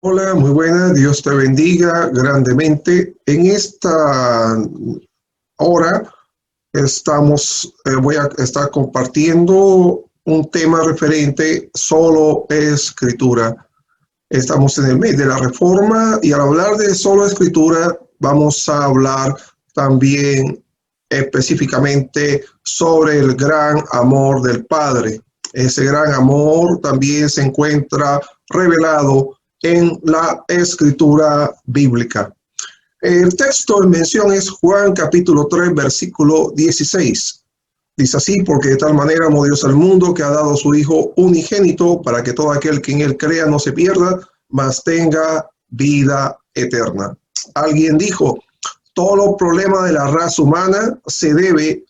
Hola, muy buenas, Dios te bendiga grandemente. En esta hora voy a estar compartiendo un tema referente solo escritura. Estamos en el mes de la Reforma y al hablar de solo escritura vamos a hablar también específicamente sobre el gran amor del Padre. Ese gran amor también se encuentra revelado en la escritura bíblica. El texto en mención es Juan capítulo 3, versículo 16. Dice así: porque de tal manera amó Dios al mundo que ha dado a su Hijo unigénito para que todo aquel que en él crea no se pierda, mas tenga vida eterna. Alguien dijo: todos los problemas de la raza humana se debe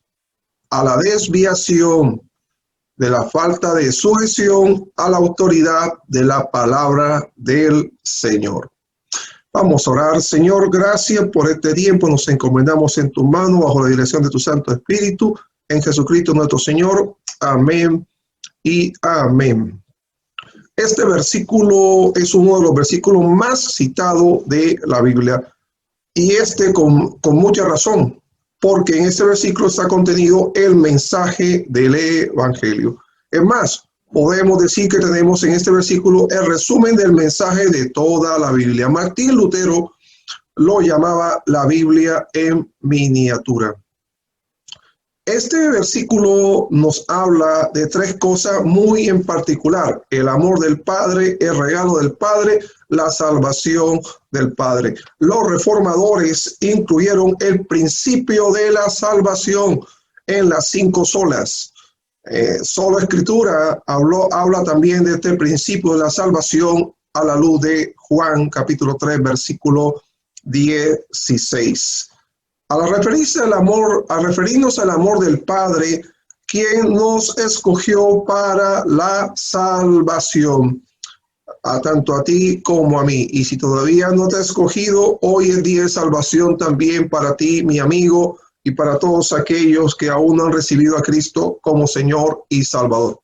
a la desviación de la falta de sujeción a la autoridad de la palabra del Señor. Vamos a orar. Señor, gracias por este tiempo. Nos encomendamos en tu mano bajo la dirección de tu Santo Espíritu, en Jesucristo nuestro Señor. Amén y amén. Este versículo es uno de los versículos más citados de la Biblia, y con mucha razón, porque en este versículo está contenido el mensaje del Evangelio. Es más, podemos decir que tenemos en este versículo el resumen del mensaje de toda la Biblia. Martín Lutero lo llamaba la Biblia en miniatura. Este versículo nos habla de tres cosas muy en particular: el amor del Padre, el regalo del Padre, la salvación del Padre. Los reformadores incluyeron el principio de la salvación en las 5 solas. Solo Escritura habla también de este principio de la salvación a la luz de Juan capítulo 3, versículo 16. Al referirnos al amor del Padre, quien nos escogió para la salvación, tanto a ti como a mí. Y si todavía no te ha escogido, hoy es día de salvación también para ti, mi amigo, y para todos aquellos que aún no han recibido a Cristo como Señor y Salvador.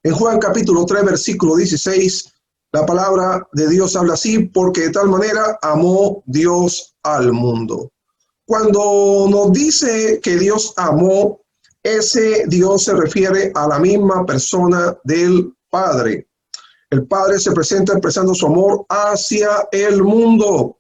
En Juan capítulo 3, versículo 16, la palabra de Dios habla así: porque de tal manera amó Dios al mundo. Cuando nos dice que Dios amó, ese Dios se refiere a la misma persona del Padre. El Padre se presenta expresando su amor hacia el mundo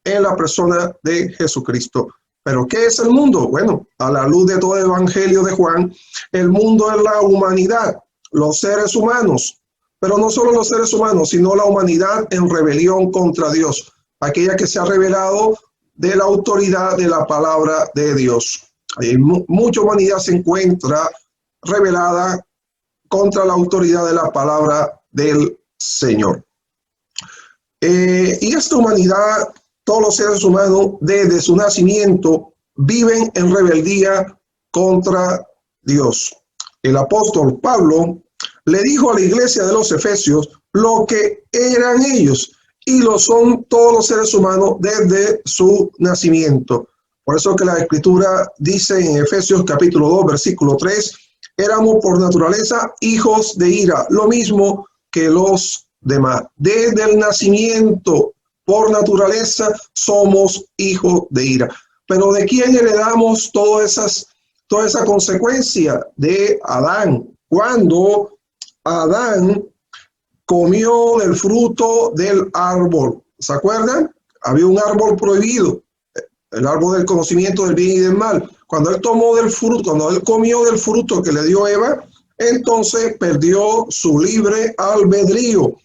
en la persona de Jesucristo. ¿Pero qué es el mundo? Bueno, a la luz de todo el Evangelio de Juan, el mundo es la humanidad, los seres humanos, pero no solo los seres humanos, sino la humanidad en rebelión contra Dios, aquella que se ha rebelado de la autoridad de la palabra de Dios. Mucha humanidad se encuentra rebelada contra la autoridad de la palabra del Señor. Y esta humanidad, todos los seres humanos, desde su nacimiento, viven en rebeldía contra Dios. El apóstol Pablo le dijo a la iglesia de los Efesios lo que eran ellos, y lo son todos los seres humanos desde su nacimiento. Por eso que la Escritura dice en Efesios capítulo 2, versículo 3, éramos por naturaleza hijos de ira, lo mismo que los demás. Desde el nacimiento, por naturaleza, somos hijos de ira. Pero ¿de quién heredamos toda esa consecuencia? De Adán. Cuando Adán comió del fruto del árbol. ¿Se acuerdan? Había un árbol prohibido, el árbol del conocimiento del bien y del mal. Cuando él comió del fruto que le dio Eva, entonces perdió su libre albedrío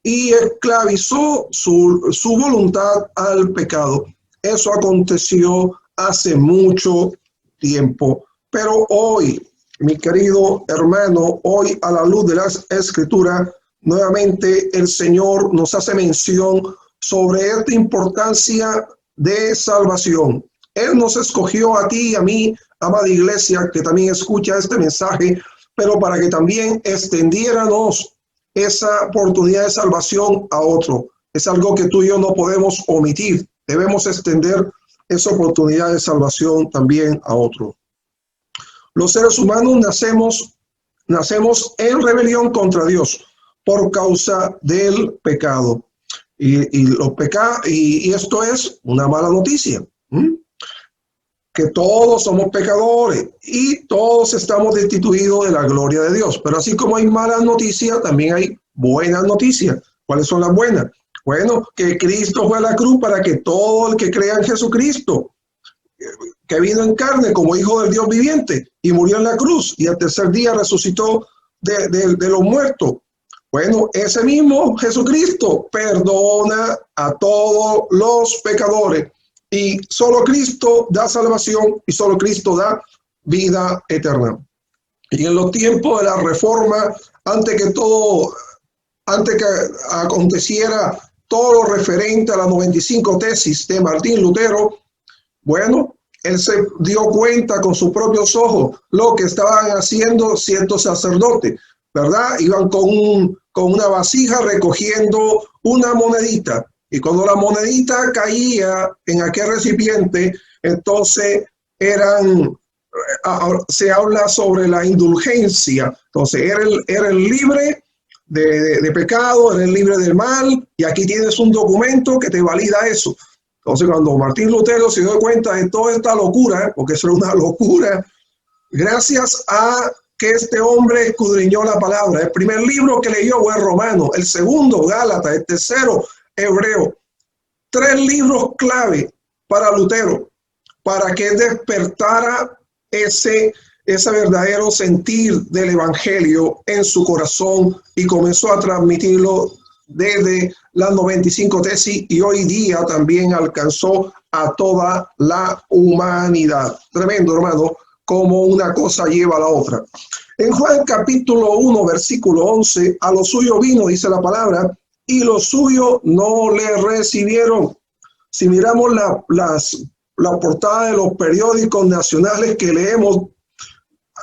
y esclavizó su voluntad al pecado. Eso aconteció hace mucho tiempo. Pero hoy, mi querido hermano, hoy a la luz de las Escrituras, nuevamente el Señor nos hace mención sobre esta importancia de salvación. Él nos escogió a ti y a mí, amada iglesia, que también escucha este mensaje, pero para que también extendiéramos esa oportunidad de salvación a otro. Es algo que tú y yo no podemos omitir. Debemos extender esa oportunidad de salvación también a otro. Los seres humanos nacemos en rebelión contra Dios por causa del pecado. y esto es una mala noticia. Que todos somos pecadores y todos estamos destituidos de la gloria de Dios. Pero así como hay malas noticias, también hay buenas noticias. ¿Cuáles son las buenas? Bueno, que Cristo fue a la cruz para que todo el que crea en Jesucristo, que vino en carne como hijo del Dios viviente y murió en la cruz y al tercer día resucitó de los muertos. Bueno, ese mismo Jesucristo perdona a todos los pecadores y solo Cristo da salvación y solo Cristo da vida eterna. Y en los tiempos de la reforma, antes que aconteciera todo lo referente a las 95 tesis de Martín Lutero, bueno, él se dio cuenta con sus propios ojos lo que estaban haciendo ciertos sacerdotes, ¿verdad? Iban con una vasija recogiendo una monedita. Y cuando la monedita caía en aquel recipiente, entonces se habla sobre la indulgencia. Entonces, eres libre de pecado, eres libre del mal, y aquí tienes un documento que te valida eso. Entonces, cuando Martín Lutero se dio cuenta de toda esta locura, porque eso era una locura, gracias a que este hombre escudriñó la palabra. El primer libro que leyó fue Romano, el segundo Gálatas, el tercero Hebreo. 3 libros clave para Lutero, para que despertara ese verdadero sentir del evangelio en su corazón y comenzó a transmitirlo desde las 95 tesis y hoy día también alcanzó a toda la humanidad. Tremendo, hermano, como una cosa lleva a la otra. En Juan capítulo 1, versículo 11, a lo suyo vino, dice la palabra, y los suyos no le recibieron. Si miramos la portada de los periódicos nacionales que leemos,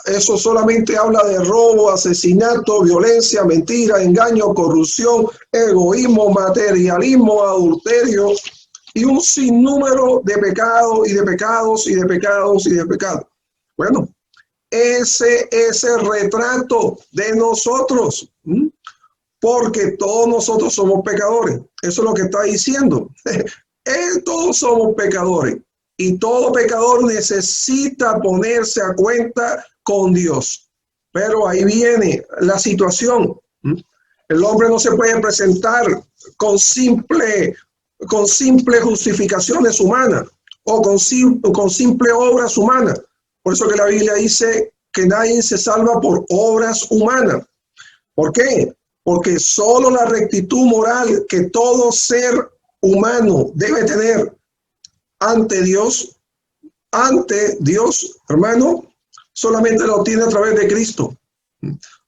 eso solamente habla de robo, asesinato, violencia, mentira, engaño, corrupción, egoísmo, materialismo, adulterio y un sinnúmero de pecados y de pecados y de pecados y de pecados. Bueno, ese es el retrato de nosotros, porque todos nosotros somos pecadores. Eso es lo que está diciendo. Todos somos pecadores y todo pecador necesita ponerse a cuenta con Dios. Pero ahí viene la situación. El hombre no se puede presentar con simple justificaciones humanas o con simple obras humanas. Por eso que la Biblia dice que nadie se salva por obras humanas. ¿Por qué? Porque solo la rectitud moral que todo ser humano debe tener ante Dios, hermano, solamente lo tiene a través de Cristo.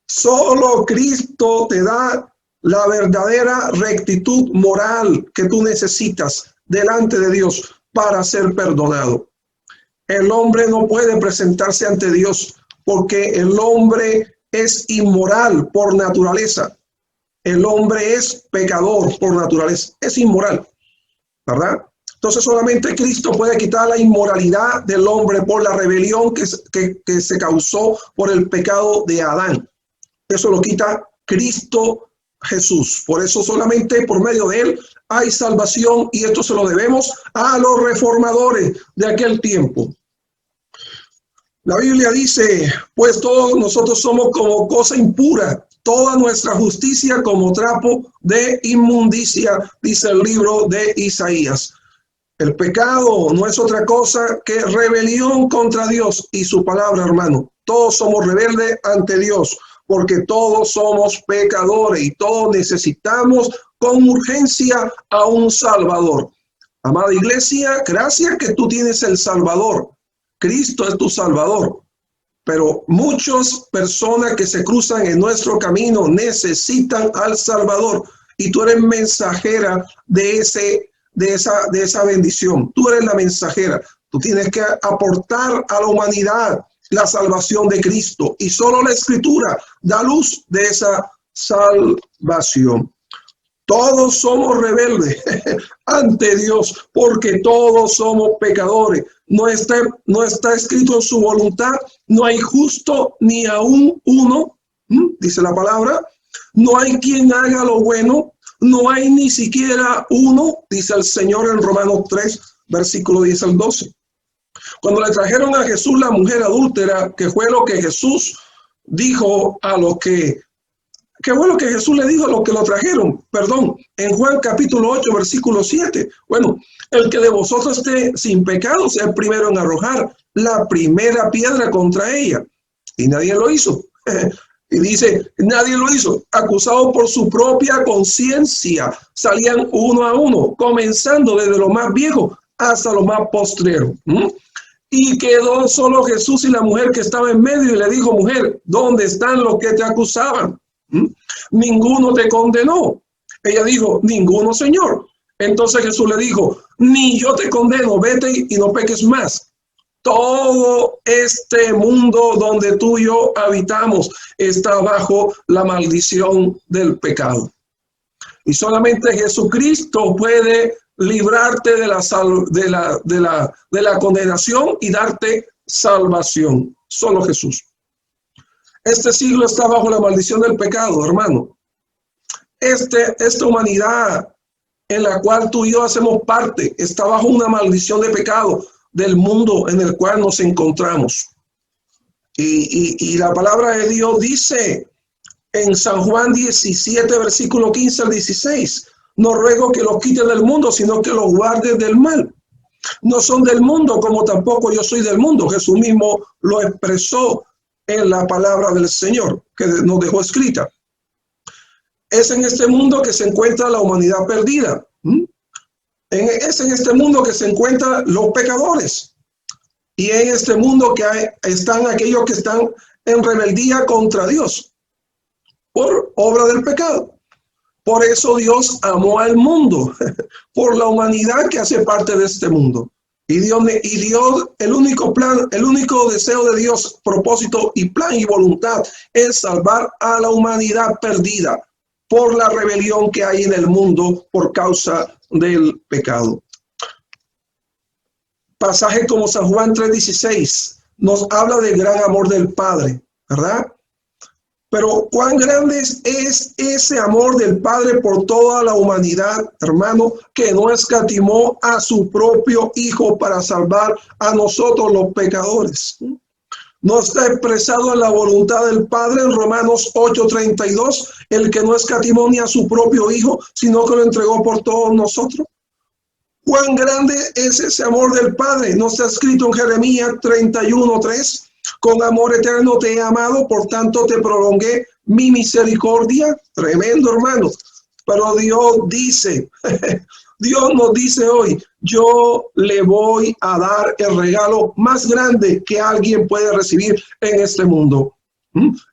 Solo Cristo te da la verdadera rectitud moral que tú necesitas delante de Dios para ser perdonado. El hombre no puede presentarse ante Dios porque el hombre es inmoral por naturaleza. El hombre es pecador por naturaleza, es inmoral, ¿verdad? Entonces solamente Cristo puede quitar la inmoralidad del hombre por la rebelión que se causó por el pecado de Adán. Eso lo quita Cristo Jesús. Por eso solamente por medio de él hay salvación y esto se lo debemos a los reformadores de aquel tiempo. La Biblia dice, pues todos nosotros somos como cosa impura, toda nuestra justicia como trapo de inmundicia, dice el libro de Isaías. El pecado no es otra cosa que rebelión contra Dios y su palabra, hermano. Todos somos rebeldes ante Dios, porque todos somos pecadores y todos necesitamos con urgencia a un Salvador. Amada iglesia, gracias que tú tienes el Salvador. Cristo es tu Salvador. Pero muchas personas que se cruzan en nuestro camino necesitan al Salvador y tú eres mensajera de esa bendición. Tú eres la mensajera. Tú tienes que aportar a la humanidad la salvación de Cristo y solo la Escritura da luz de esa salvación. Todos somos rebeldes ante Dios porque todos somos pecadores. No está escrito en su voluntad, no hay justo ni aún uno, dice la palabra. No hay quien haga lo bueno, no hay ni siquiera uno, dice el Señor en Romanos 3, versículo 10 al 12. Cuando le trajeron a Jesús la mujer adúltera, que fue lo que Jesús dijo a los que fue lo que Jesús le dijo a los que lo trajeron, perdón, en Juan capítulo 8, versículo 7. Bueno, el que de vosotros esté sin pecado sea el primero en arrojar la primera piedra contra ella. Y nadie lo hizo. Y dice, nadie lo hizo. Acusado por su propia conciencia, salían uno a uno, comenzando desde lo más viejo hasta lo más postrero. Y quedó solo Jesús y la mujer que estaba en medio y le dijo, mujer, ¿dónde están los que te acusaban? Ninguno te condenó. Ella dijo, ninguno, Señor. Entonces Jesús le dijo, ni yo te condeno, vete y no peques más. Todo este mundo donde tú y yo habitamos está bajo la maldición del pecado. Y solamente Jesucristo puede librarte de la condenación y darte salvación. Solo Jesús. Este siglo está bajo la maldición del pecado, hermano. Esta humanidad en la cual tú y yo hacemos parte está bajo una maldición de pecado del mundo en el cual nos encontramos. Y la palabra de Dios dice en San Juan 17, versículo 15 al 16, no ruego que los quites del mundo, sino que los guardes del mal. No son del mundo, como tampoco yo soy del mundo. Jesús mismo lo expresó en la palabra del Señor, que nos dejó escrita. Es en este mundo que se encuentra la humanidad perdida. Es en este mundo que se encuentran los pecadores. Y en este mundo que están aquellos que están en rebeldía contra Dios por obra del pecado. Por eso Dios amó al mundo, por la humanidad que hace parte de este mundo. Y Dios, el único plan, el único deseo de Dios, propósito y plan y voluntad es salvar a la humanidad perdida por la rebelión que hay en el mundo por causa del pecado. Pasaje como San Juan 3:16 nos habla del gran amor del Padre, ¿verdad? Pero cuán grande es ese amor del Padre por toda la humanidad, hermano, que no escatimó a su propio Hijo para salvar a nosotros los pecadores. No está expresado en la voluntad del Padre en Romanos 8:32, el que no escatimó ni a su propio Hijo, sino que lo entregó por todos nosotros. Cuán grande es ese amor del Padre. No está escrito en Jeremías 31:3. Con amor eterno te he amado, por tanto te prolongué mi misericordia. Tremendo, hermano. Pero Dios dice, Dios nos dice hoy, yo le voy a dar el regalo más grande que alguien puede recibir en este mundo.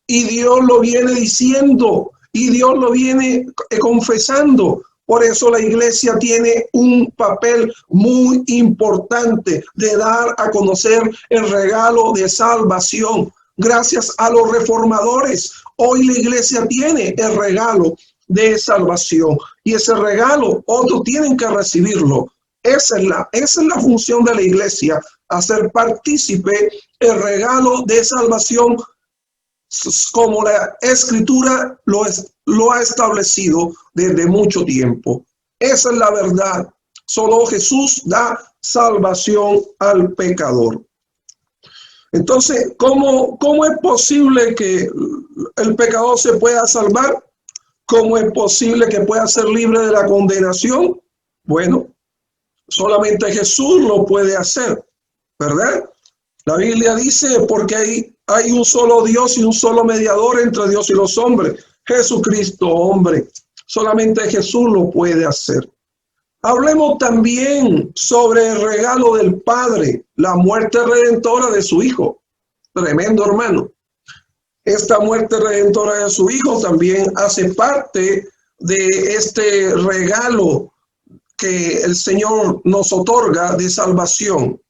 Y Dios lo viene diciendo, y Dios lo viene confesando. Por eso la iglesia tiene un papel muy importante de dar a conocer el regalo de salvación. Gracias a los reformadores, hoy la iglesia tiene el regalo de salvación. Y ese regalo, otros tienen que recibirlo. Esa es la función de la iglesia, hacer partícipe el regalo de salvación como la Escritura lo ha establecido desde mucho tiempo. Esa es la verdad. Solo Jesús da salvación al pecador. Entonces, ¿cómo es posible que el pecador se pueda salvar? ¿Cómo es posible que pueda ser libre de la condenación? Bueno, solamente Jesús lo puede hacer, ¿verdad? La Biblia dice, porque hay un solo Dios y un solo mediador entre Dios y los hombres, Jesucristo, hombre. Solamente Jesús lo puede hacer. Hablemos también sobre el regalo del Padre, la muerte redentora de su Hijo. Tremendo, hermano. Esta muerte redentora de su Hijo también hace parte de este regalo que el Señor nos otorga de salvación.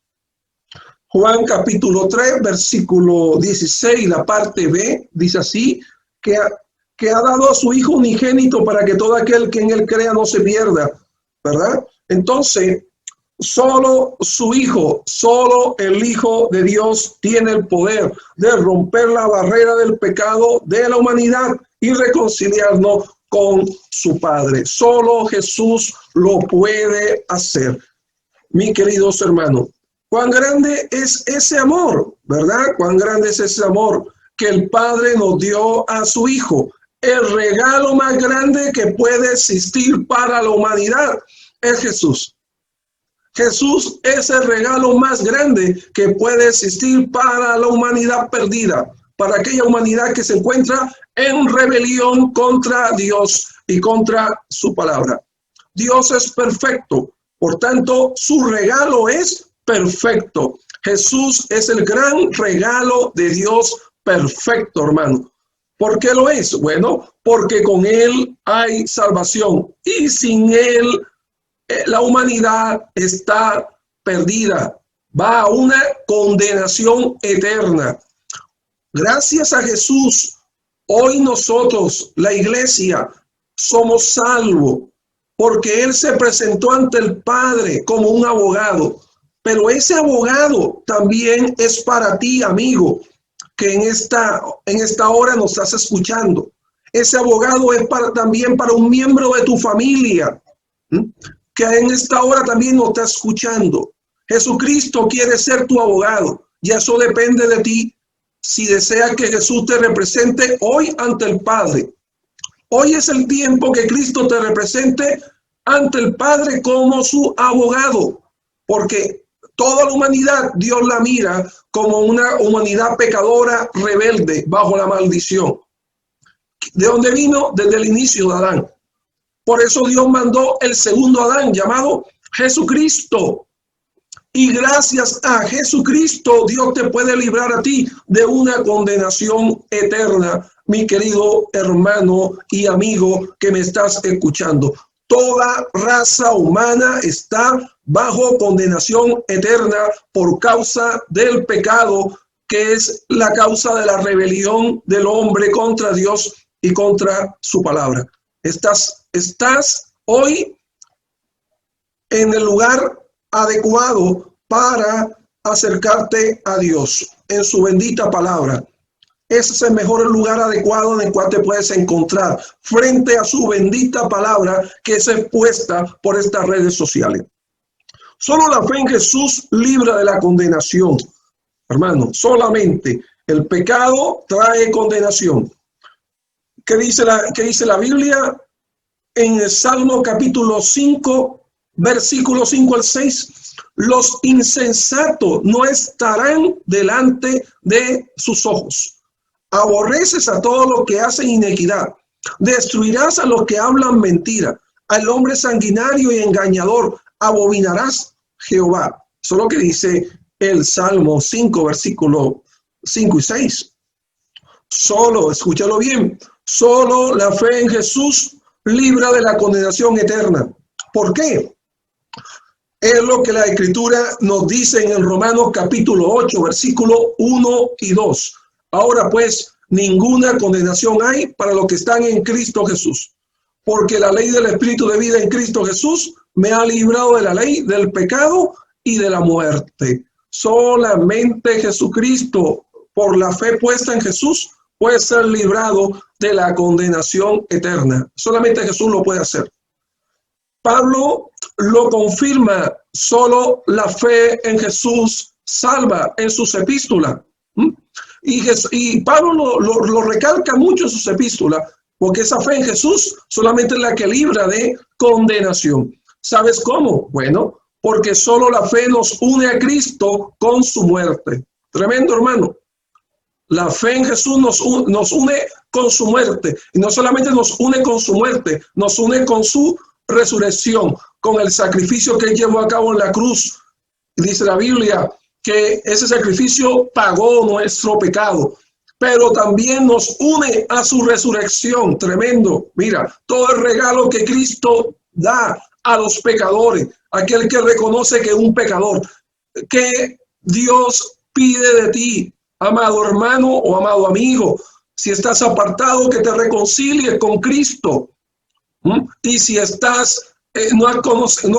Juan capítulo 3, versículo 16, la parte B, dice así, que ha dado a su Hijo unigénito para que todo aquel que en él crea no se pierda, ¿verdad? Entonces, solo su Hijo, solo el Hijo de Dios tiene el poder de romper la barrera del pecado de la humanidad y reconciliarnos con su Padre. Solo Jesús lo puede hacer. Mi queridos hermanos, cuán grande es ese amor, ¿verdad? Cuán grande es ese amor que el Padre nos dio a su Hijo. El regalo más grande que puede existir para la humanidad es Jesús. Jesús es el regalo más grande que puede existir para la humanidad perdida, para aquella humanidad que se encuentra en rebelión contra Dios y contra su palabra. Dios es perfecto, por tanto, su regalo es perfecto. Jesús es el gran regalo de Dios perfecto, hermano. ¿Por qué lo es? Bueno, porque con Él hay salvación y sin Él la humanidad está perdida, va a una condenación eterna. Gracias a Jesús, hoy nosotros, la iglesia, somos salvos, porque Él se presentó ante el Padre como un abogado. Pero ese abogado también es para ti, amigo, que en esta hora nos estás escuchando. Ese abogado es también para un miembro de tu familia, que en esta hora también nos está escuchando. Jesucristo quiere ser tu abogado y eso depende de ti. Si deseas que Jesús te represente hoy ante el Padre, hoy es el tiempo que Cristo te represente ante el Padre como su abogado, porque toda la humanidad Dios la mira como una humanidad pecadora, rebelde, bajo la maldición. ¿De dónde vino? Desde el inicio de Adán. Por eso Dios mandó el segundo Adán, llamado Jesucristo. Y gracias a Jesucristo, Dios te puede librar a ti de una condenación eterna, mi querido hermano y amigo que me estás escuchando. Toda raza humana está bajo condenación eterna por causa del pecado, que es la causa de la rebelión del hombre contra Dios y contra su palabra. Estás hoy en el lugar adecuado para acercarte a Dios en su bendita palabra. Ese es el mejor lugar adecuado en el cual te puedes encontrar frente a su bendita palabra que es expuesta por estas redes sociales. Solo la fe en Jesús libra de la condenación. Hermano, solamente el pecado trae condenación. ¿Qué dice la Biblia? En el Salmo capítulo 5, versículo 5 al 6. Los insensatos no estarán delante de sus ojos. Aborreces a todos los que hacen iniquidad. Destruirás a los que hablan mentira. Al hombre sanguinario y engañador abominarás Jehová. Eso es lo que dice el Salmo 5, versículo 5 y 6. Solo, escúchalo bien, solo la fe en Jesús libra de la condenación eterna. ¿Por qué? Es lo que la Escritura nos dice en el Romanos capítulo 8, versículo 1 y 2. Ahora pues, ninguna condenación hay para los que están en Cristo Jesús, porque la ley del Espíritu de vida en Cristo Jesús me ha librado de la ley del pecado y de la muerte. Solamente Jesucristo, por la fe puesta en Jesús, puede ser librado de la condenación eterna. Solamente Jesús lo puede hacer. Pablo lo confirma, solo la fe en Jesús salva en sus epístolas. Y Pablo lo recalca mucho en sus epístolas, porque esa fe en Jesús solamente es la que libra de condenación. ¿Sabes cómo? Bueno, porque solo la fe nos une a Cristo con su muerte. Tremendo, hermano. La fe en Jesús nos une con su muerte. Y no solamente nos une con su muerte, nos une con su resurrección, con el sacrificio que él llevó a cabo en la cruz. Dice la Biblia que ese sacrificio pagó nuestro pecado, pero también nos une a su resurrección. Tremendo. Mira, todo el regalo que Cristo da a los pecadores, aquel que reconoce que es un pecador, que Dios pide de ti, amado hermano o amado amigo, si estás apartado, que te reconcilies con Cristo. Y si no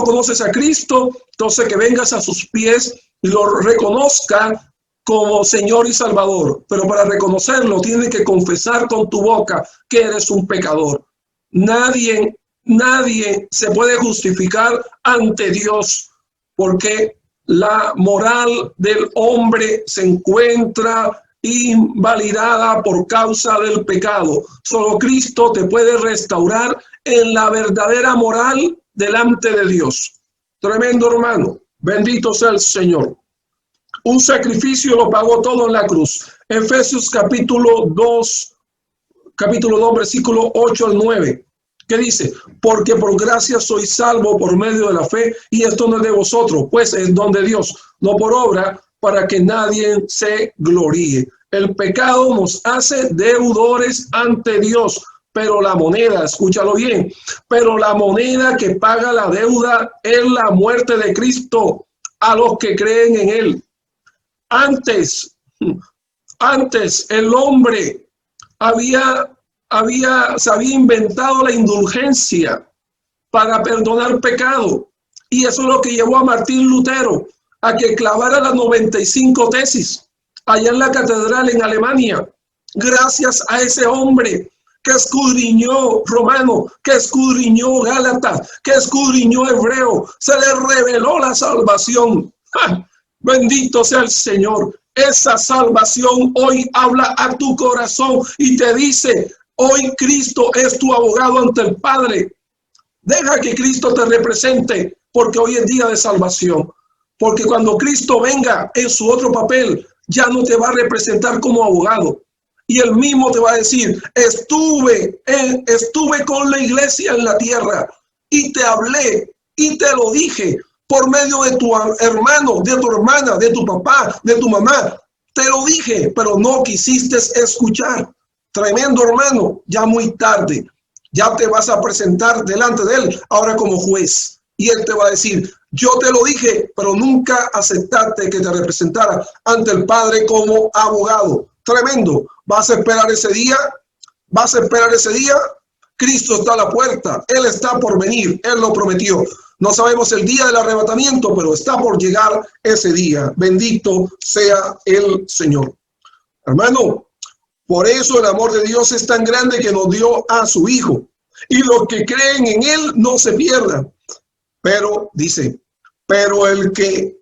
conoces a Cristo, entonces que vengas a sus pies y lo reconozca como Señor y Salvador. Pero para reconocerlo, tienes que confesar con tu boca que eres un pecador. nadie se puede justificar ante Dios, porque la moral del hombre se encuentra invalidada por causa del pecado. Solo Cristo te puede restaurar en la verdadera moral delante de Dios. Tremendo, hermano. Bendito sea el Señor. Un sacrificio lo pagó todo en la cruz. Efesios capítulo 2, versículo 8 al 9. ¿Qué dice? Porque por gracia sois salvo por medio de la fe, y esto no es de vosotros, pues es don de Dios, no por obra, para que nadie se gloríe. El pecado nos hace deudores ante Dios, pero la moneda, escúchalo bien, pero la moneda que paga la deuda es la muerte de Cristo a los que creen en él. Antes el hombre se había inventado la indulgencia para perdonar pecado, y eso es lo que llevó a Martín Lutero a que clavara las 95 tesis allá en la catedral en Alemania. Gracias a ese hombre que escudriñó Romano, que escudriñó Gálatas, que escudriñó Hebreo, se le reveló la salvación. ¡Ja! Bendito sea el Señor. Esa salvación hoy habla a tu corazón y te dice: hoy Cristo es tu abogado ante el Padre. Deja que Cristo te represente, porque hoy es día de salvación. Porque cuando Cristo venga en su otro papel, ya no te va a representar como abogado. Y él mismo te va a decir: estuve con la iglesia en la tierra y te hablé y te lo dije por medio de tu hermano, de tu hermana, de tu papá, de tu mamá. Te lo dije, pero no quisiste escuchar. Tremendo, hermano. Ya muy tarde. Ya te vas a presentar delante de él ahora como juez. Y él te va a decir: yo te lo dije, pero nunca aceptaste que te representara ante el Padre como abogado. Tremendo. ¿Vas a esperar ese día? ¿Vas a esperar ese día? Cristo está a la puerta. Él está por venir. Él lo prometió. No sabemos el día del arrebatamiento, pero está por llegar ese día. Bendito sea el Señor. Hermano, por eso el amor de Dios es tan grande que nos dio a su Hijo. Y los que creen en Él no se pierdan. Pero, dice, pero el que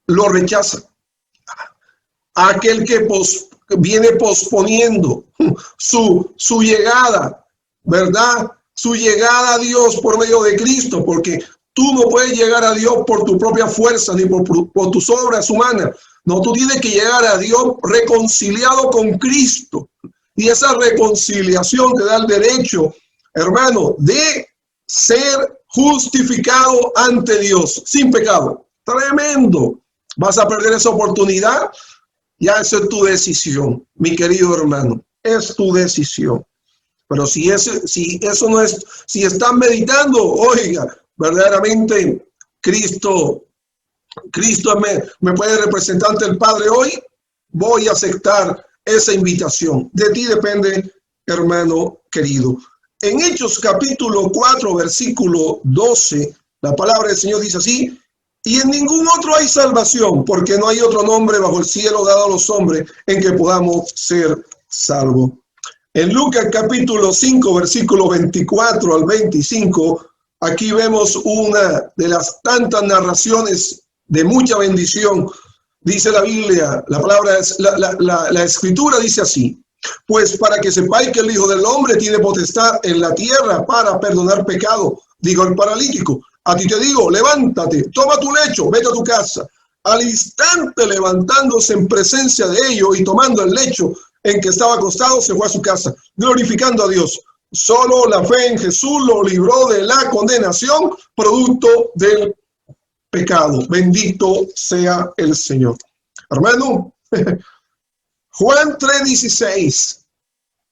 lo rechaza, aquel que viene posponiendo su llegada, ¿verdad? Su llegada a Dios por medio de Cristo, porque tú no puedes llegar a Dios por tu propia fuerza ni por tus obras humanas. No, tú tienes que llegar a Dios reconciliado con Cristo. Y esa reconciliación te da el derecho, hermano, de ser justificado ante Dios sin pecado. Tremendo. ¿Vas a perder esa oportunidad? Ya esa es tu decisión, mi querido hermano. Es tu decisión. Pero si eso no es, si están meditando, oiga, verdaderamente Cristo me puede representar ante el Padre hoy, voy a aceptar esa invitación. De ti depende, hermano querido. En Hechos capítulo 4, versículo 12, la palabra del Señor dice así: y en ningún otro hay salvación, porque no hay otro nombre bajo el cielo dado a los hombres en que podamos ser salvos. En Lucas capítulo 5, versículo 24 al 25, aquí vemos una de las tantas narraciones de mucha bendición. Dice la Biblia, la palabra, la escritura dice así: pues para que sepáis que el Hijo del Hombre tiene potestad en la tierra para perdonar pecado, dijo el paralítico, a ti te digo, levántate, toma tu lecho, vete a tu casa. Al instante, levantándose en presencia de ellos y tomando el lecho en que estaba acostado, se fue a su casa, glorificando a Dios. Solo la fe en Jesús lo libró de la condenación, producto del pecado. Bendito sea el Señor. Hermano, Juan 3:16,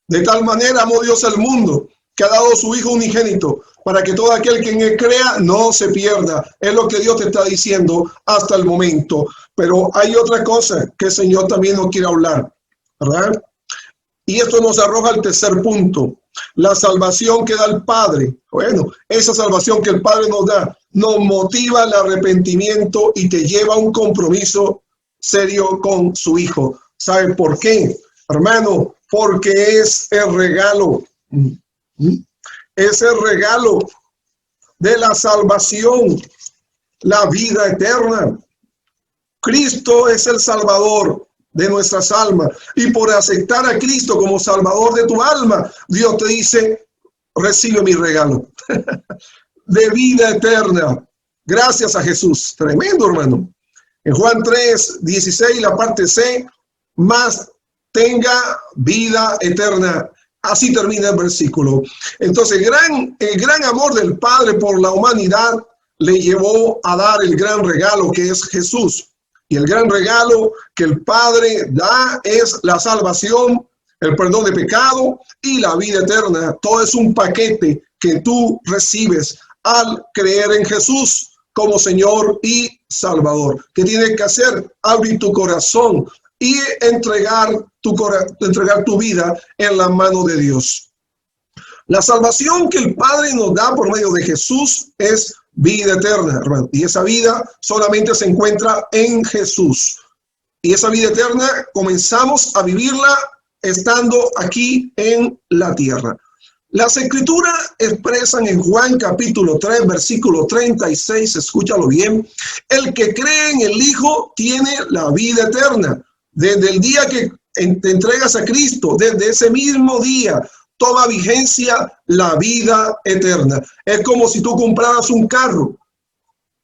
de tal manera amó Dios al mundo, que ha dado su Hijo unigénito, para que todo aquel que en él crea no se pierda. Es lo que Dios te está diciendo hasta el momento. Pero hay otra cosa que el Señor también nos quiere hablar, ¿verdad? Y esto nos arroja al tercer punto: la salvación que da el Padre. Bueno, esa salvación que el Padre nos da nos motiva al arrepentimiento y te lleva a un compromiso serio con su Hijo. ¿Sabe por qué, hermano? Porque es el regalo. es el regalo de la salvación, la vida eterna. Cristo es el Salvador de nuestras almas. Y por aceptar a Cristo como Salvador de tu alma, Dios te dice, recibe mi regalo de vida eterna. Gracias a Jesús. Tremendo, hermano. En Juan 3:16, la parte C, más tenga vida eterna. Así termina el versículo. Entonces, el gran amor del Padre por la humanidad le llevó a dar el gran regalo que es Jesús. Y el gran regalo que el Padre da es la salvación, el perdón de pecado y la vida eterna. Todo es un paquete que tú recibes al creer en Jesús como Señor y Salvador. ¿Qué tienes que hacer? Abrir tu corazón y entregar tu vida en la mano de Dios. La salvación que el Padre nos da por medio de Jesús es vida eterna, hermano. Y esa vida solamente se encuentra en Jesús. Y esa vida eterna comenzamos a vivirla estando aquí en la tierra. Las Escrituras expresan en Juan capítulo 3, versículo 36, escúchalo bien, el que cree en el Hijo tiene la vida eterna. Desde el día que te entregas a Cristo, desde ese mismo día, toma vigencia la vida eterna. Es como si tú compraras un carro.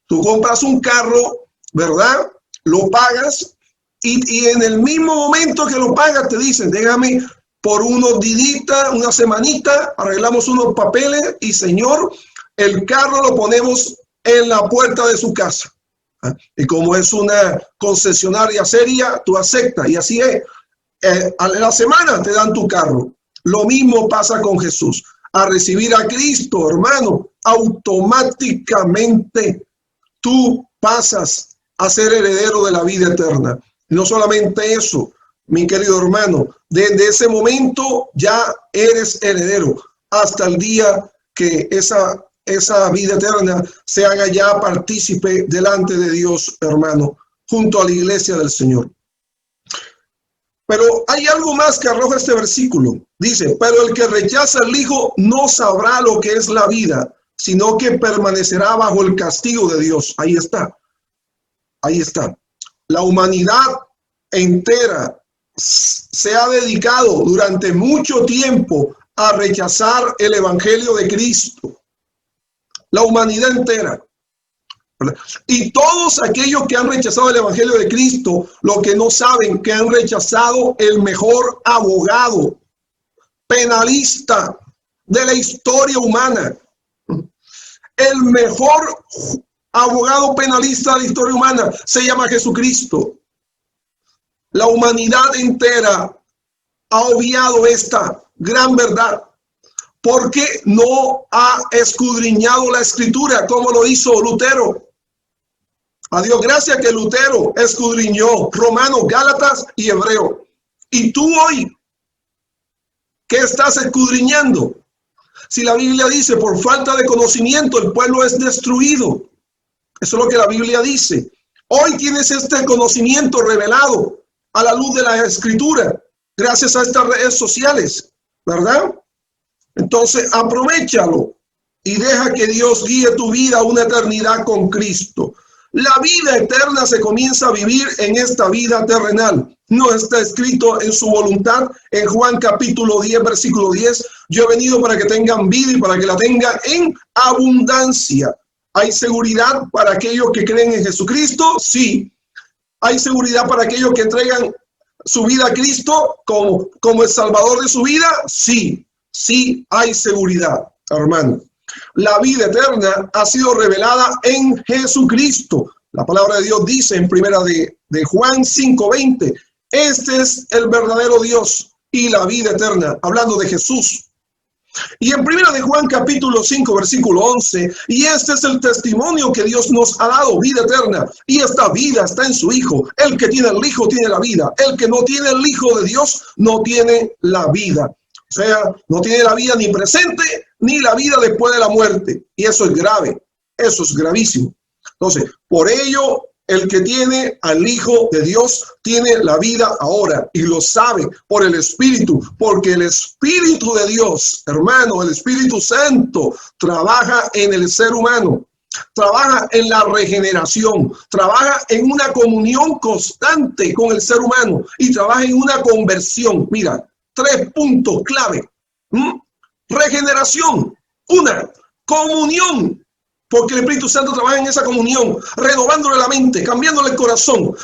Tú compras un carro, ¿verdad? Lo pagas y en el mismo momento que lo pagas te dicen, déjame por unos días, una semanita, arreglamos unos papeles y señor, el carro lo ponemos en la puerta de su casa. Y como es una concesionaria seria, tú aceptas y así es. A la semana te dan tu carro. Lo mismo pasa con Jesús. A recibir a Cristo, hermano, automáticamente tú pasas a ser heredero de la vida eterna. No solamente eso, mi querido hermano, desde ese momento ya eres heredero hasta el día que esa vida eterna se haga ya partícipe delante de Dios, hermano, junto a la iglesia del Señor. Pero hay algo más que arroja este versículo. Dice, pero el que rechaza al Hijo no sabrá lo que es la vida, sino que permanecerá bajo el castigo de Dios. Ahí está. Ahí está. La humanidad entera se ha dedicado durante mucho tiempo a rechazar el evangelio de Cristo. La humanidad entera. Y todos aquellos que han rechazado el evangelio de Cristo, lo que no saben, que han rechazado el mejor abogado penalista de la historia humana. El mejor abogado penalista de la historia humana se llama Jesucristo. La humanidad entera ha obviado esta gran verdad porque no ha escudriñado la Escritura como lo hizo Lutero. A Dios gracias que Lutero escudriñó Romanos, Gálatas y Hebreo. Y tú hoy, ¿qué estás escudriñando? Si la Biblia dice, por falta de conocimiento el pueblo es destruido. Eso es lo que la Biblia dice. Hoy tienes este conocimiento revelado a la luz de la Escritura, gracias a estas redes sociales, ¿verdad? Entonces, aprovéchalo y deja que Dios guíe tu vida a una eternidad con Cristo. La vida eterna se comienza a vivir en esta vida terrenal. No está escrito en su voluntad en Juan capítulo 10, versículo 10. Yo he venido para que tengan vida y para que la tengan en abundancia. ¿Hay seguridad para aquellos que creen en Jesucristo? Sí. ¿Hay seguridad para aquellos que entregan su vida a Cristo como el Salvador de su vida? Sí. Sí hay seguridad, hermano. La vida eterna ha sido revelada en Jesucristo. La palabra de Dios dice en primera de Juan 5:20, este es el verdadero Dios y la vida eterna, hablando de Jesús. Y en primera de Juan capítulo 5, versículo 11, y este es el testimonio que Dios nos ha dado, vida eterna, y esta vida está en su Hijo. El que tiene el Hijo tiene la vida. El que no tiene el Hijo de Dios no tiene la vida. O sea, no tiene la vida ni presente ni la vida después de la muerte. Y eso es grave, eso es gravísimo. Entonces, por ello, El que tiene al Hijo de Dios tiene la vida ahora y lo sabe por el Espíritu, porque el Espíritu de Dios, hermano, el Espíritu Santo, trabaja en el ser humano, trabaja en la regeneración, trabaja en una comunión constante con el ser humano y trabaja en una conversión. Mira, 3 puntos clave. Regeneración, una, comunión. Porque el Espíritu Santo trabaja en esa comunión, renovándole la mente, cambiándole el corazón,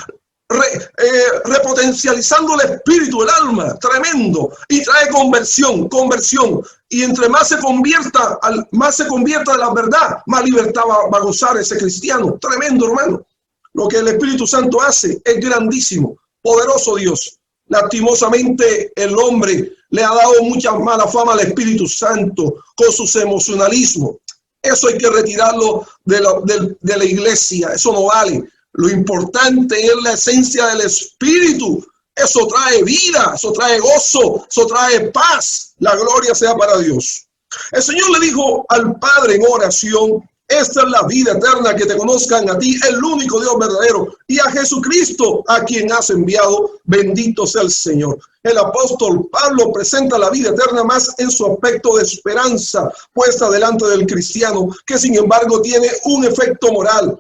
repotencializando el espíritu, el alma, tremendo, y trae conversión. Y entre más se convierta de la verdad, más libertad va a gozar ese cristiano. Tremendo, hermano. Lo que el Espíritu Santo hace es grandísimo, poderoso Dios. Lastimosamente el hombre le ha dado mucha mala fama al Espíritu Santo con sus emocionalismos. Eso hay que retirarlo de la iglesia. Eso no vale. Lo importante es la esencia del Espíritu. Eso trae vida, eso trae gozo, eso trae paz. La gloria sea para Dios. El Señor le dijo al Padre en oración: esta es la vida eterna, que te conozcan a ti, el único Dios verdadero, y a Jesucristo, a quien has enviado. Bendito sea el Señor. El apóstol Pablo presenta la vida eterna más en su aspecto de esperanza puesta delante del cristiano, que sin embargo tiene un efecto moral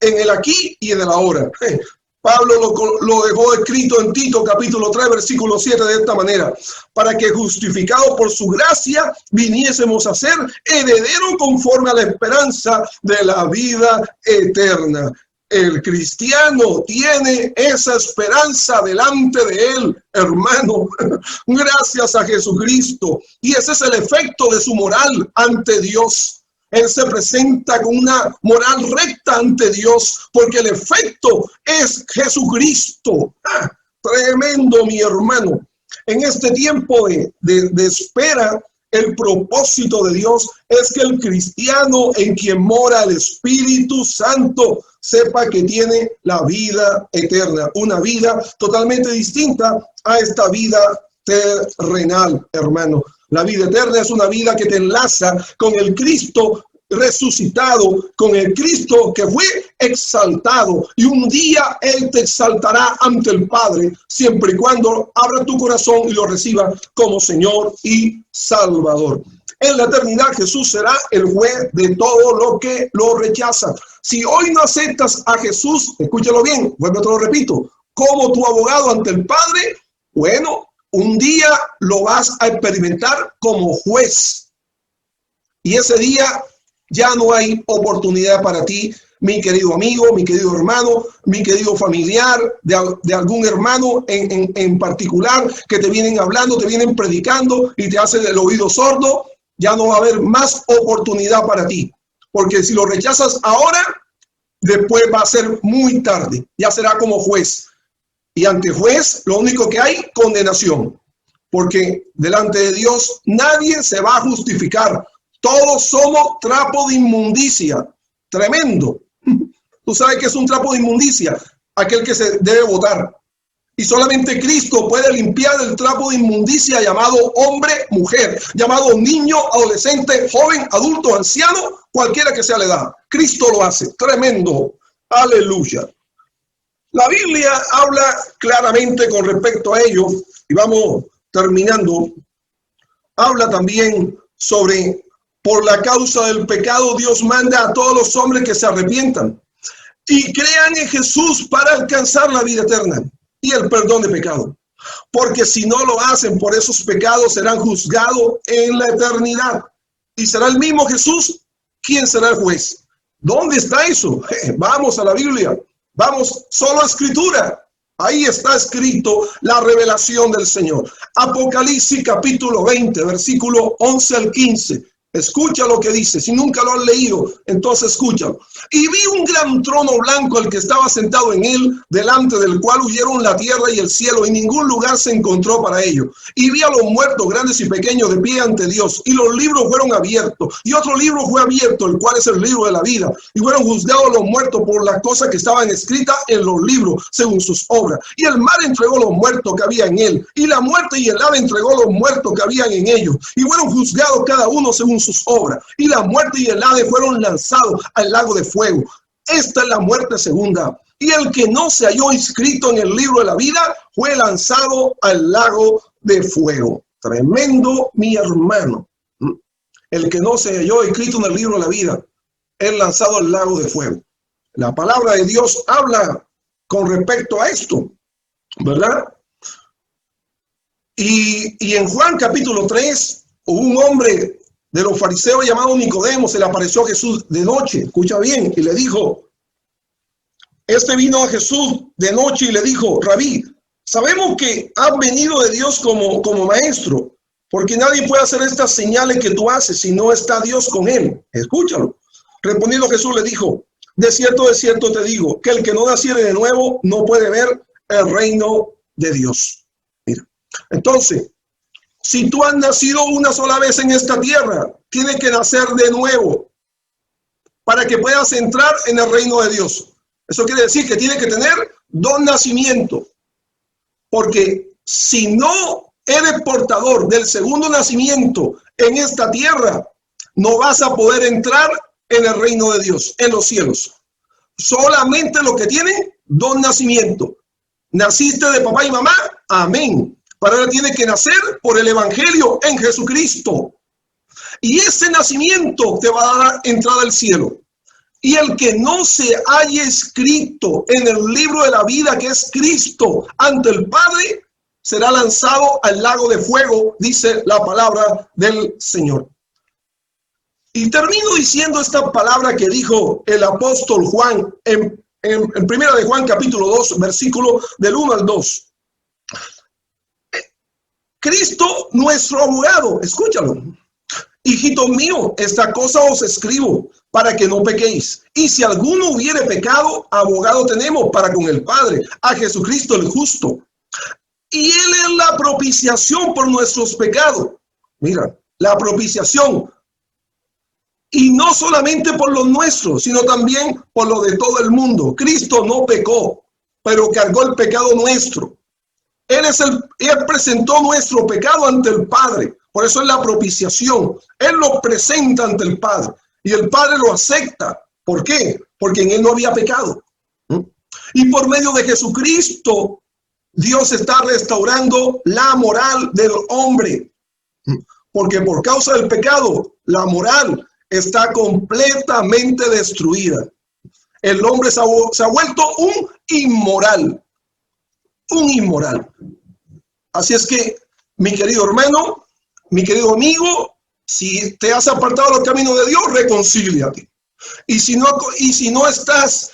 en el aquí y en el ahora. Pablo lo dejó escrito en Tito capítulo 3 versículo 7 de esta manera: para que justificados por su gracia viniésemos a ser herederos conforme a la esperanza de la vida eterna. El cristiano tiene esa esperanza delante de él, hermano, gracias a Jesucristo. Y ese es el efecto de su moral ante Dios. Él se presenta con una moral recta ante Dios, porque el efecto es Jesucristo. Tremendo, mi hermano. En este tiempo de espera, el propósito de Dios es que el cristiano en quien mora el Espíritu Santo sepa que tiene la vida eterna, una vida totalmente distinta a esta vida terrenal, hermano. La vida eterna es una vida que te enlaza con el Cristo resucitado, con el Cristo que fue exaltado, y un día Él te exaltará ante el Padre, siempre y cuando abra tu corazón y lo reciba como Señor y Salvador. En la eternidad Jesús será el juez de todo lo que lo rechaza. Si hoy no aceptas a Jesús, escúchalo bien, vuelvo, te lo repito, como tu abogado ante el Padre, bueno, un día lo vas a experimentar como juez. Y ese día ya no hay oportunidad para ti, mi querido amigo, mi querido hermano, mi querido familiar, de algún hermano en particular, que te vienen hablando, te vienen predicando y te hacen el oído sordo. Ya no va a haber más oportunidad para ti. Porque si lo rechazas ahora, después va a ser muy tarde. Ya será como juez. Y ante juez, lo único que hay, condenación. Porque delante de Dios nadie se va a justificar. Todos somos trapo de inmundicia. Tremendo. Tú sabes que es un trapo de inmundicia, aquel que se debe botar. Y solamente Cristo puede limpiar el trapo de inmundicia llamado hombre, mujer, llamado niño, adolescente, joven, adulto, anciano, cualquiera que sea la edad. Cristo lo hace. Tremendo. Aleluya. La Biblia habla claramente con respecto a ello, y vamos terminando. Habla también sobre: por la causa del pecado, Dios manda a todos los hombres que se arrepientan y crean en Jesús para alcanzar la vida eterna y el perdón de pecado. Porque si no lo hacen, por esos pecados serán juzgados en la eternidad. Y será el mismo Jesús quien será el juez. ¿Dónde está eso? Vamos a la Biblia. Vamos solo a Escritura. Ahí está escrito la revelación del Señor. Apocalipsis capítulo 20, versículo 11 al 15. Escucha lo que dice. Si nunca lo has leído, entonces escúchalo. Y vi un gran trono blanco, el que estaba sentado en él, delante del cual huyeron la tierra y el cielo, y ningún lugar se encontró para ellos. Y vi a los muertos, grandes y pequeños, de pie ante Dios, y los libros fueron abiertos, y otro libro fue abierto, el cual es el libro de la vida, y fueron juzgados los muertos por las cosas que estaban escritas en los libros, según sus obras. Y el mar entregó los muertos que había en él, y la muerte y el Hades entregó los muertos que habían en ellos, y fueron juzgados cada uno según sus obras, y la muerte y el Hades fueron lanzados al lago de fuego. Esta es la muerte segunda. y el que no se halló inscrito en el libro de la vida fue lanzado al lago de fuego. Tremendo, mi hermano. El que no se halló inscrito en el libro de la vida es lanzado al lago de fuego. La palabra de Dios habla con respecto a esto, ¿verdad? Y en Juan capítulo 3, hubo un hombre de los fariseos llamado Nicodemo, se le apareció a Jesús de noche, escucha bien, y le dijo, vino a Jesús de noche y le dijo, Rabí, sabemos que has venido de Dios como maestro, porque nadie puede hacer estas señales que tú haces si no está Dios con él. Escúchalo. Respondiendo Jesús le dijo, de cierto te digo, que el que no naciere de nuevo no puede ver el reino de Dios. Mira, entonces, si tú has nacido una sola vez en esta tierra, tienes que nacer de nuevo para que puedas entrar en el reino de Dios. Eso quiere decir que tienes que tener dos nacimientos, porque si no eres portador del segundo nacimiento en esta tierra, no vas a poder entrar en el reino de Dios, en los cielos. Solamente los que tienen dos nacimientos. Naciste de papá y mamá, amén. Pero ahora tienes que nacer por el evangelio en Jesucristo. Y ese nacimiento te va a dar entrada al cielo. Y el que no se haya escrito en el libro de la vida, que es Cristo, ante el Padre, será lanzado al lago de fuego, dice la palabra del Señor. Y termino diciendo esta palabra que dijo el apóstol Juan en primera de Juan capítulo 2, versículo del 1 al 2. Cristo, nuestro abogado, escúchalo. Hijitos míos, esta cosa os escribo para que no pequéis. Y si alguno hubiere pecado, abogado tenemos para con el Padre, a Jesucristo el justo. Y Él es la propiciación por nuestros pecados. Mira, la propiciación. Y no solamente por los nuestros, sino también por los de todo el mundo. Cristo no pecó, pero cargó el pecado nuestro. Él presentó nuestro pecado ante el Padre. Por eso es la propiciación. Él lo presenta ante el Padre. Y el Padre lo acepta. ¿Por qué? Porque en Él no había pecado. Y por medio de Jesucristo, Dios está restaurando la moral del hombre. Porque por causa del pecado, la moral está completamente destruida. El hombre se ha vuelto un inmoral. Un inmoral. Así es que, mi querido hermano, mi querido amigo, si te has apartado del camino de Dios, reconcíliate. Y si no estás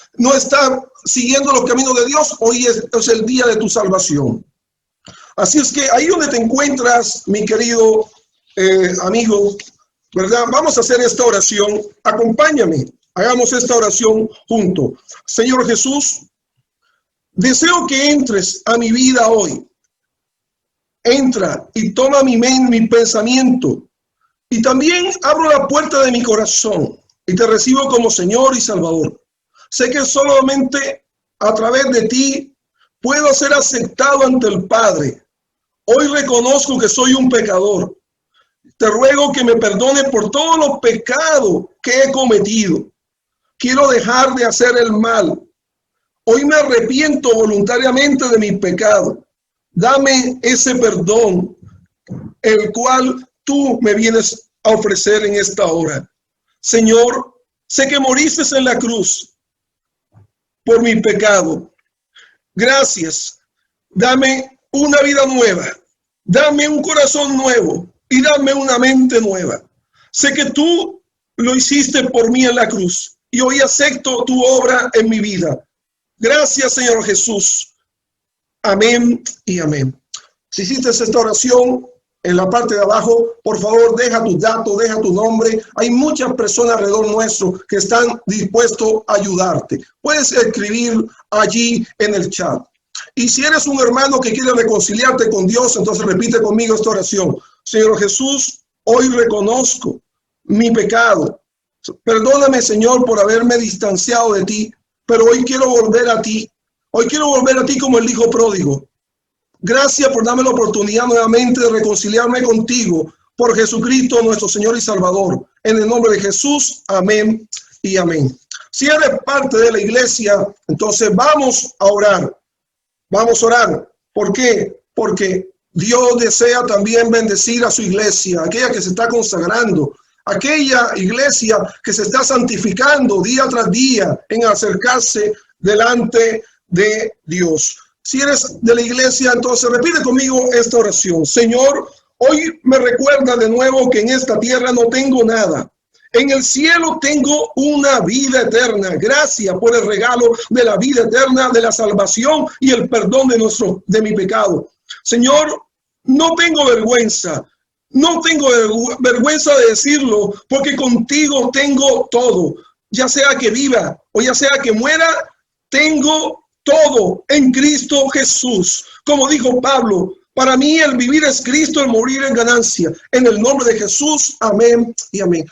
siguiendo los caminos de Dios, hoy es el día de tu salvación. Así es que ahí donde te encuentras, mi querido amigo, ¿verdad? Vamos a hacer esta oración. Acompáñame. Hagamos esta oración juntos. Señor Jesús, deseo que entres a mi vida hoy. Entra y toma mi mente, mi pensamiento. Y también abro la puerta de mi corazón y te recibo como Señor y Salvador. Sé que solamente a través de ti puedo ser aceptado ante el Padre. Hoy reconozco que soy un pecador. Te ruego que me perdone por todos los pecados que he cometido. Quiero dejar de hacer el mal. Hoy me arrepiento voluntariamente de mi pecado. Dame ese perdón, el cual tú me vienes a ofrecer en esta hora. Señor, sé que moriste en la cruz por mi pecado. Gracias. Dame una vida nueva. Dame un corazón nuevo y dame una mente nueva. Sé que tú lo hiciste por mí en la cruz y hoy acepto tu obra en mi vida. Gracias, Señor Jesús. Amén y amén. Si hiciste esta oración, en la parte de abajo, por favor, deja tus datos, deja tu nombre. Hay muchas personas alrededor nuestro que están dispuestos a ayudarte. Puedes escribir allí en el chat. Y si eres un hermano que quiere reconciliarte con Dios, entonces repite conmigo esta oración. Señor Jesús, hoy reconozco mi pecado. Perdóname, Señor, por haberme distanciado de ti, pero hoy quiero volver a ti. Hoy quiero volver a ti como el hijo pródigo. Gracias por darme la oportunidad nuevamente de reconciliarme contigo por Jesucristo, nuestro Señor y Salvador. En el nombre de Jesús, amén y amén. Si eres parte de la iglesia, entonces vamos a orar. Vamos a orar. ¿Por qué? Porque Dios desea también bendecir a su iglesia, aquella que se está consagrando, aquella iglesia que se está santificando día tras día en acercarse delante de Dios. Si eres de la iglesia, entonces repite conmigo esta oración. Señor, hoy me recuerda de nuevo que en esta tierra no tengo nada. En el cielo tengo una vida eterna. Gracias por el regalo de la vida eterna, de la salvación y el perdón de mi pecado. Señor, no tengo vergüenza. No tengo vergüenza de decirlo, porque contigo tengo todo. Ya sea que viva o ya sea que muera, tengo todo en Cristo Jesús. Como dijo Pablo, para mí el vivir es Cristo, el morir es ganancia. En el nombre de Jesús, amén y amén.